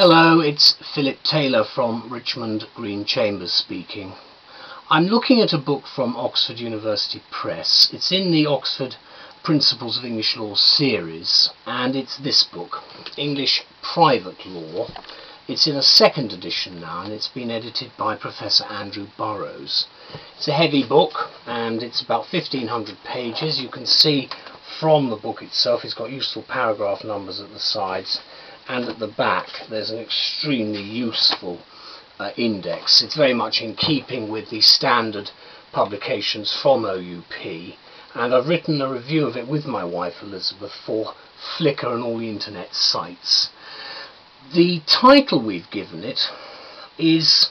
Hello, it's Phillip Taylor from Richmond Green Chambers speaking. I'm looking at a book from Oxford University Press. It's in the Oxford Principles of English Law series, and it's this book, English Private Law. It's in a second edition now, and it's been edited by Professor Andrew Burrows. It's a heavy book, and it's about 1,500 pages. You can see from the book itself, it's got useful paragraph numbers at the sides, and at the back there's an extremely useful index. It's very much in keeping with the standard publications from OUP, and I've written a review of it with my wife Elizabeth for Flickr and all the internet sites. The title we've given it is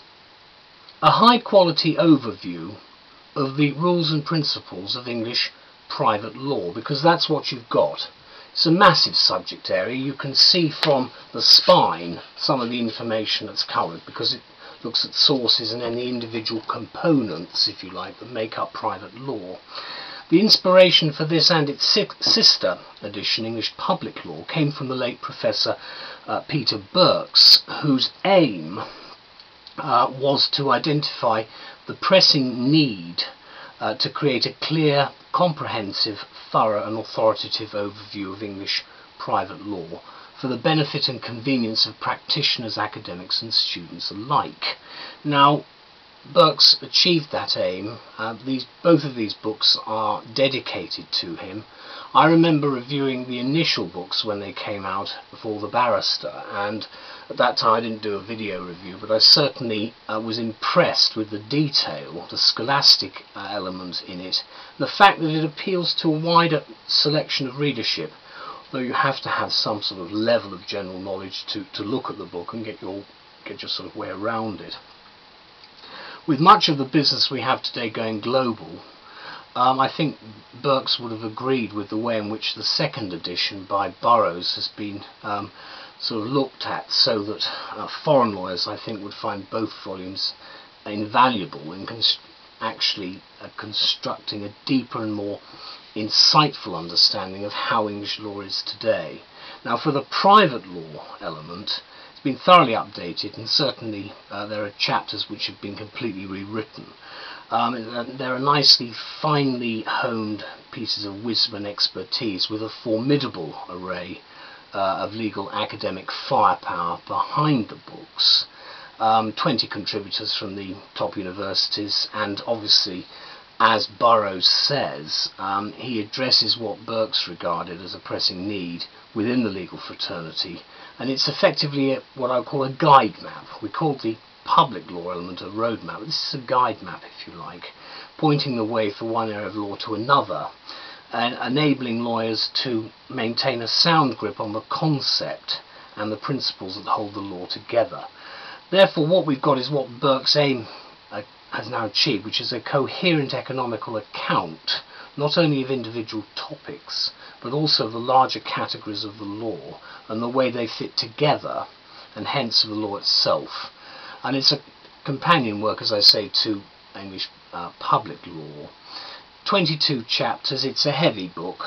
a high quality overview of the rules and principles of English private law, because that's what you've got. It's a massive subject area. You can see from the spine some of the information that's covered, because it looks at sources and then the individual components, if you like, that make up private law. The inspiration for this and its sister edition, English Public Law, came from the late Professor Peter Birks, whose aim was to identify the pressing need to create a clear, comprehensive, thorough and authoritative overview of English private law for the benefit and convenience of practitioners, academics and students alike. Now, Birks achieved that aim. Both of these books are dedicated to him. I remember reviewing the initial books when they came out for The Barrister, and at that time I didn't do a video review, but I certainly was impressed with the detail, the scholastic element in it, the fact that it appeals to a wider selection of readership, though you have to have some sort of level of general knowledge to look at the book and get your sort of way around it. With much of the business we have today going global, I think Birks would have agreed with the way in which the second edition by Burrows has been sort of looked at, so that foreign lawyers, I think, would find both volumes invaluable in actually constructing a deeper and more insightful understanding of how English law is today. Now, for the private law element, it's been thoroughly updated, and certainly there are chapters which have been completely rewritten. There are nicely, finely honed pieces of wisdom and expertise with a formidable array of legal academic firepower behind the books. 20 contributors from the top universities, and obviously, as Burrows says, he addresses what Birks regarded as a pressing need within the legal fraternity, and it's effectively what I call a guide map. We call the public law element a roadmap. This is a guide map, if you like, pointing the way for one area of law to another, and enabling lawyers to maintain a sound grip on the concept and the principles that hold the law together. Therefore, what we've got is what Birks' aim has now achieved, which is a coherent economical account, not only of individual topics, but also the larger categories of the law and the way they fit together, and hence of the law itself. And it's a companion work, as I say, to English public law. 22 chapters. It's a heavy book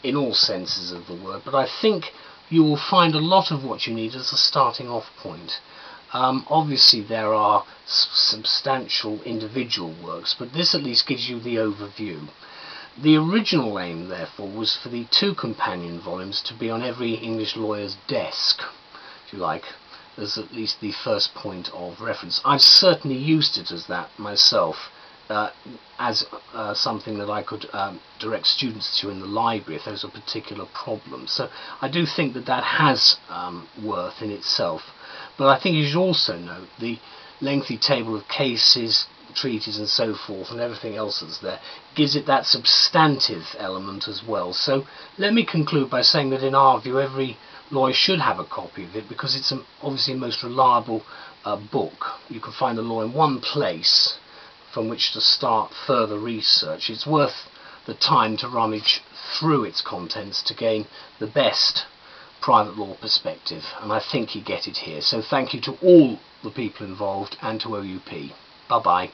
in all senses of the word, but I think you will find a lot of what you need as a starting off point. Obviously there are substantial individual works, but this at least gives you the overview. The original aim, therefore, was for the 2 companion volumes to be on every English lawyer's desk, if you like, as at least the first point of reference. I've certainly used it as that myself, as something that I could direct students to in the library if there's a particular problem. So I do think that that has worth in itself. But I think you should also note the lengthy table of cases, treaties and so forth, and everything else that's there gives it that substantive element as well. So let me conclude by saying that in our view every lawyer should have a copy of it, because it's obviously a most reliable book. You can find the law in one place from which to start further research. It's worth the time to rummage through its contents to gain the best private law perspective, and I think you get it here. So thank you to all the people involved and to OUP. Bye bye.